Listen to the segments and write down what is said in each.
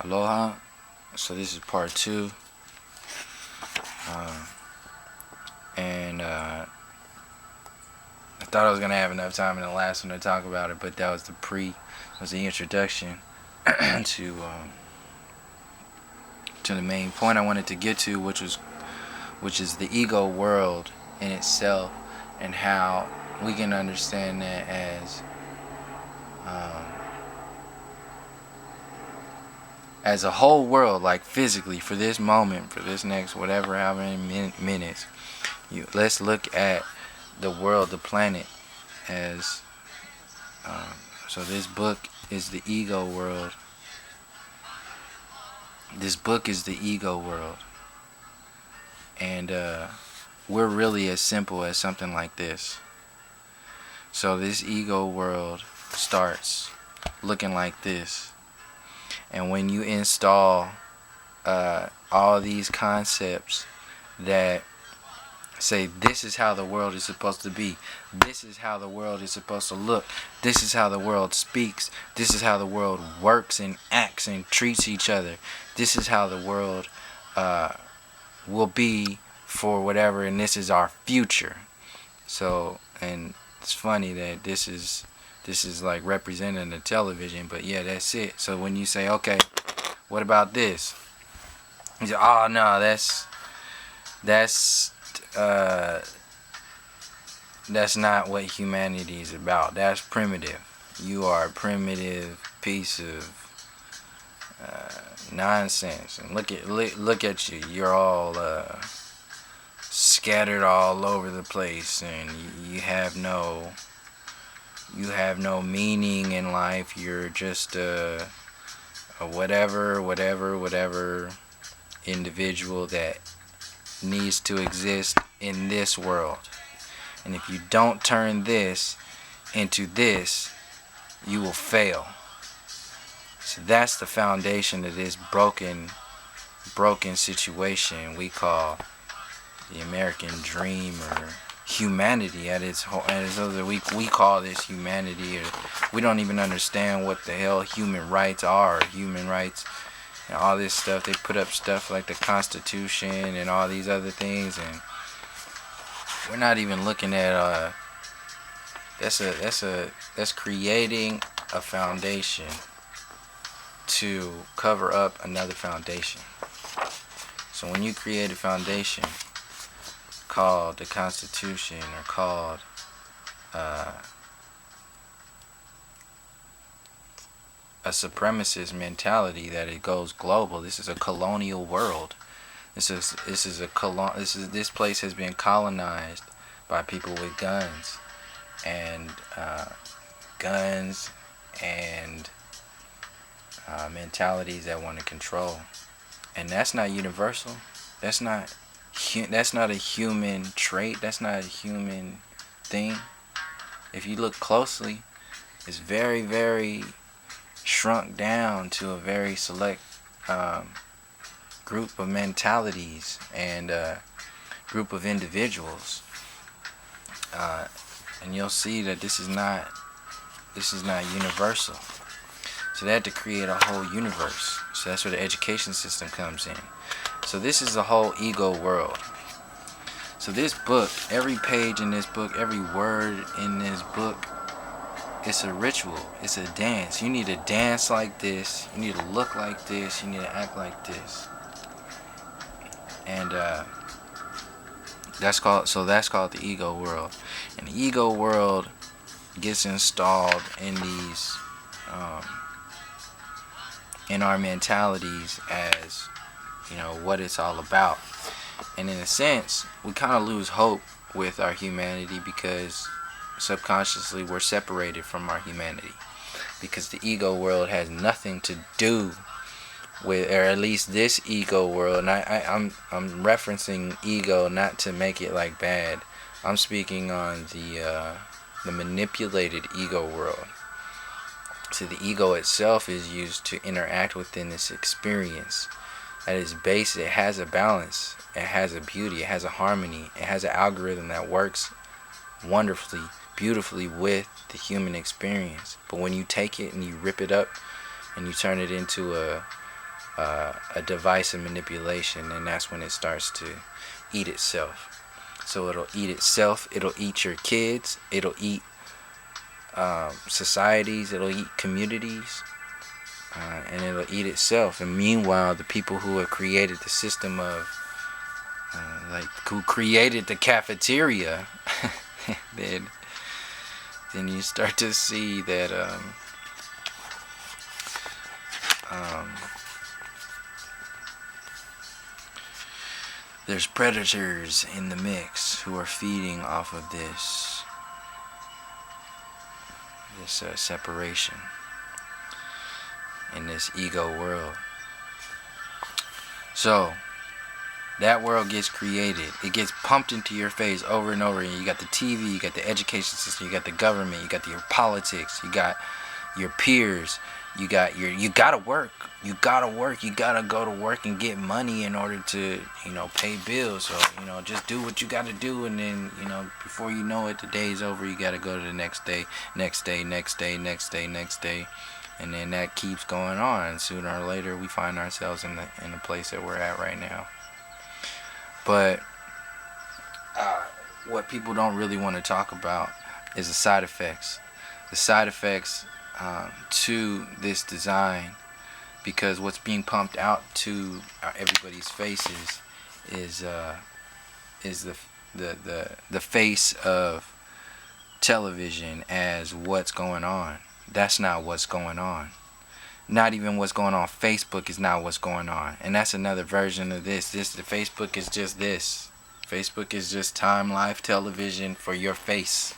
Aloha. So this is part two, uh, and I thought I was gonna have enough time in the last one to talk about it, but that was the introduction to the main point I wanted to get to, which is the ego world in itself, and how we can understand that um, as a whole world, like physically, for this moment, for this next whatever, how many minutes. Let's look at the world, the planet, as so. This book is the ego world. This book is the ego world, and we're really as simple as something like this. So this ego world starts looking like this, and when you install all these concepts that say this is how the world is supposed to be, this is how the world is supposed to look, this is how the world speaks, this is how the world works and acts and treats each other, this is how the world will be for whatever, and this is our future. So, and it's funny that this is like representing the television, but yeah, that's it. So when you say, okay, what about this? You say, oh no, that's not what humanity is about. That's primitive. You are a primitive piece of nonsense. And look at you. You're all scattered all over the place, and you have no meaning in life. You're just a whatever individual that needs to exist in this world. And if you don't turn this into this, you will fail. So that's the foundation of this broken situation we call the American dream, or humanity at its whole. We call this humanity, or we don't even understand what the hell human rights are. Human rights and all this stuff. They put up stuff like the Constitution and all these other things, and we're not even looking at that's creating a foundation to cover up another foundation. So when you create a foundation called the Constitution, or called a supremacist mentality, that it goes global. This is a colonial world. This place has been colonized by people with guns and mentalities that want to control, and that's not universal. That's not a human trait. That's not a human thing. If you look closely, it's very, very shrunk down to a very select group of mentalities and group of individuals, and you'll see that this is not universal. So they had to create a whole universe. So that's where the education system comes in. So this is the whole ego world. So this book, every page in this book, every word in this book, it's a ritual. It's a dance. You need to dance like this. You need to look like this. You need to act like this. And that's called the ego world. And the ego world gets installed in these in our mentalities as, what it's all about. And in a sense, we kind of lose hope with our humanity, because subconsciously we're separated from our humanity, because the ego world has nothing to do with, or at least this ego world. And I'm referencing ego not to make it like bad. I'm speaking on the manipulated ego world. So the ego itself is used to interact within this experience. At its base, it has a balance, it has a beauty, it has a harmony, it has an algorithm that works wonderfully, beautifully with the human experience. But when you take it and you rip it up and you turn it into a device of manipulation, and that's when it starts to eat itself. So it'll eat itself, it'll eat your kids, it'll eat societies, it'll eat communities, and it'll eat itself. And meanwhile, the people who have created the system of, who created the cafeteria, then you start to see that there's predators in the mix who are feeding off of this separation in this ego world. So that world gets created. It gets pumped into your face over and over again. You got the TV, you got the education system, you got the government, you got your politics, you got your peers, you gotta work. You gotta go to work and get money in order to, pay bills. So, just do what you gotta do, and then, before you know it, the day's over. You gotta go to the next day, next day, next day, next day, next day. And then that keeps going on. And sooner or later, we find ourselves in the place that we're at right now. But what people don't really want to talk about is the side effects. The side effects to this design, because what's being pumped out to everybody's faces is the face of television as what's going on. That's not what's going on. Not even what's going on. Facebook is not what's going on. And that's another version of this. The Facebook is just this. Facebook is just time life television for your face.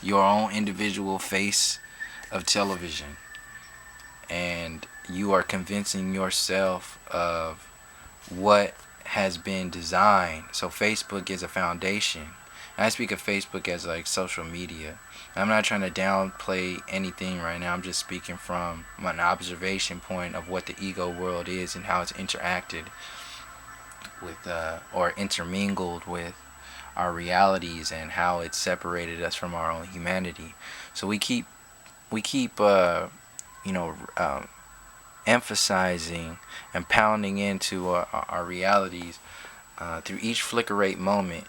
Your own individual face of television. And you are convincing yourself of what has been designed. So Facebook is a foundation. And I speak of Facebook as like social media. I'm not trying to downplay anything right now. I'm just speaking from an observation point of what the ego world is and how it's interacted with or intermingled with our realities, and how it's separated us from our own humanity. So we keep emphasizing and pounding into our realities through each flicker rate moment,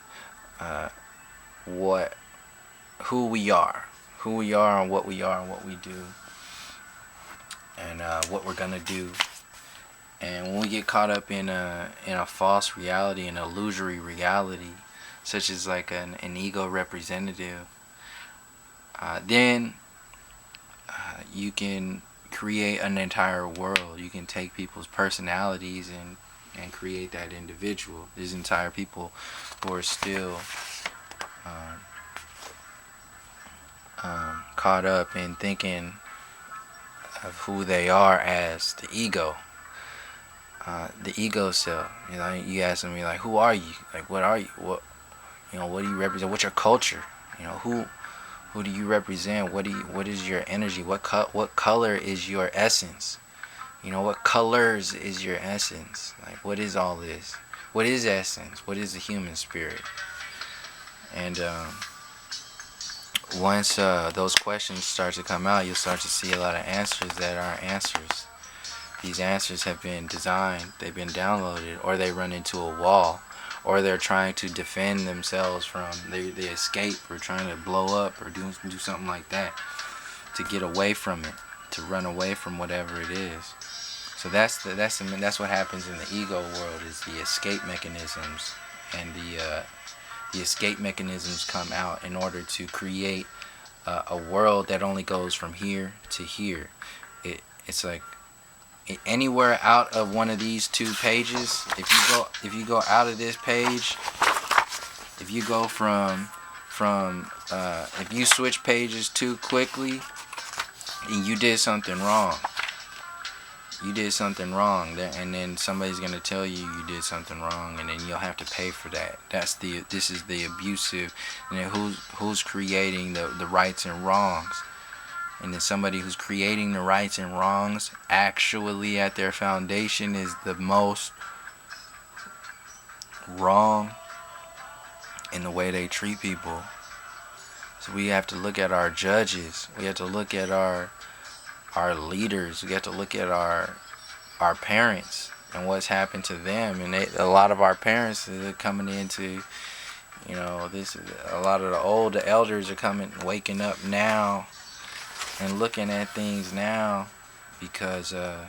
who we are and what we are and what we do, and what we're gonna do. And when we get caught up in a false reality, an illusory reality, such as like an ego representative, then you can create an entire world. You can take people's personalities and create that individual. There's entire people who are still caught up in thinking of who they are as the ego self. You ask them, like, who are you? Like, what are you? What do you represent? What's your culture? Who do you represent? What is your energy? What color is your essence? What colors is your essence? Like, what is all this? What is essence? What is the human spirit? And once those questions start to come out, you'll start to see a lot of answers that aren't answers. These answers have been designed, they've been downloaded, or they run into a wall, or they're trying to defend themselves from they escape, or trying to blow up, or do something like that to get away from it, to run away from whatever it is. So that's what happens in the ego world, is the escape mechanisms, and the escape mechanisms come out in order to create a world that only goes from here to here. It's like anywhere out of one of these two pages, if you go out of this page, if you go from if you switch pages too quickly, and you did something wrong. And then somebody's gonna tell you did something wrong, and then you'll have to pay for that. This is the abusive, and then who's creating the rights and wrongs. And then somebody who's creating the rights and wrongs actually at their foundation is the most wrong in the way they treat people. So we have to look at our judges. We have to look at our leaders. We have to look at our our parents and what's happened to them, and a lot of our parents are coming into, this. A lot of the elders are waking up now, and looking at things now, because the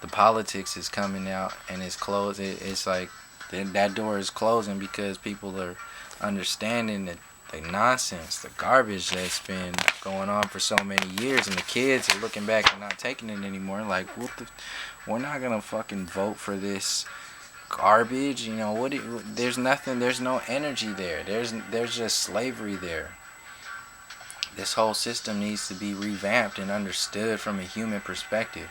politics is coming out and it's closed. It's like that door is closing because people are understanding that the nonsense, the garbage that's been going on for so many years, and the kids are looking back and not taking it anymore. Like, we're not gonna fucking vote for this garbage. There's nothing. There's no energy there. There's just slavery there. This whole system needs to be revamped and understood from a human perspective.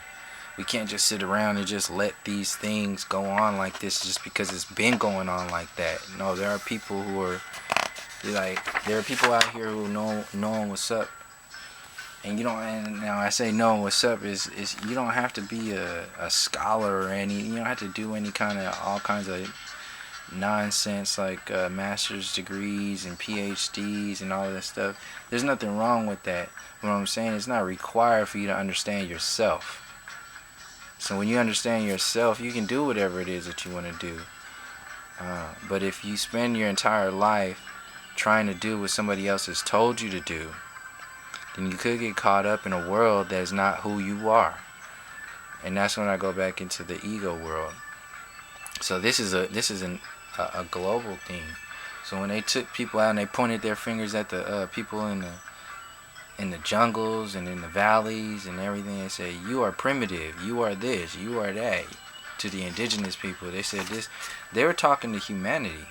We can't just sit around and just let these things go on like this just because it's been going on like that. No, there are people who are there are people out here who knowing what's up. And and now I say knowing what's up is you don't have to be a scholar or you don't have to do any kind of all kinds of nonsense like master's degrees and PhDs and all of that stuff. There's nothing wrong with that. What I'm saying, it's not required for you to understand yourself. So when you understand yourself, you can do whatever it is that you want to do. But if you spend your entire life trying to do what somebody else has told you to do, then you could get caught up in a world that is not who you are. And that's when I go back into the ego world. So this is a global thing. So when they took people out and they pointed their fingers at the people in the jungles and in the valleys and everything, they say, you are primitive, you are this, you are that. To the indigenous people, they said this. They were talking to humanity.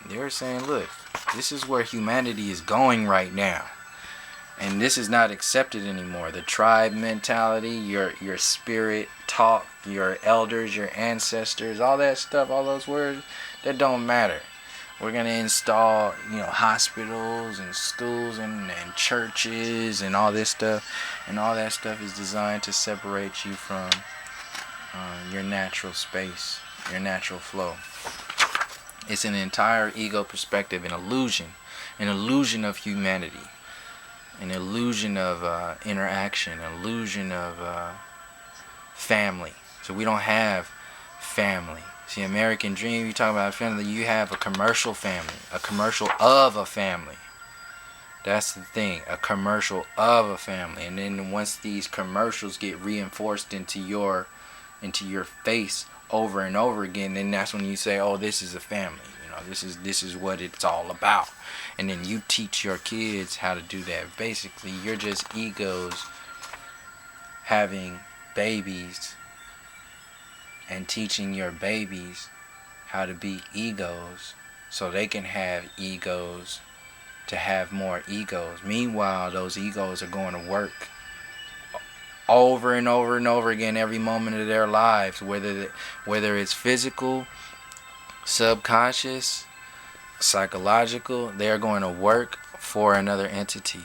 They were saying, look, this is where humanity is going right now, and this is not accepted anymore. The tribe mentality, your spirit talk, your elders, your ancestors, all that stuff, all those words, that don't matter. We're going to install, hospitals and schools and churches and all this stuff. And all that stuff is designed to separate you from your natural space, your natural flow. It's an entire ego perspective, an illusion of humanity, an illusion of interaction, an illusion of family. So we don't have family. See, American Dream, you talk about family, you have a commercial family, a commercial of a family. That's the thing, a commercial of a family. And then once these commercials get reinforced into your face over and over again, then that's when you say, oh, this is a family. This is what it's all about. And then you teach your kids how to do that. Basically, you're just egos having babies and teaching your babies how to be egos so they can have egos to have more egos. Meanwhile, those egos are going to work over and over and over again every moment of their lives, whether it's physical, subconscious, psychological. They are going to work for another entity.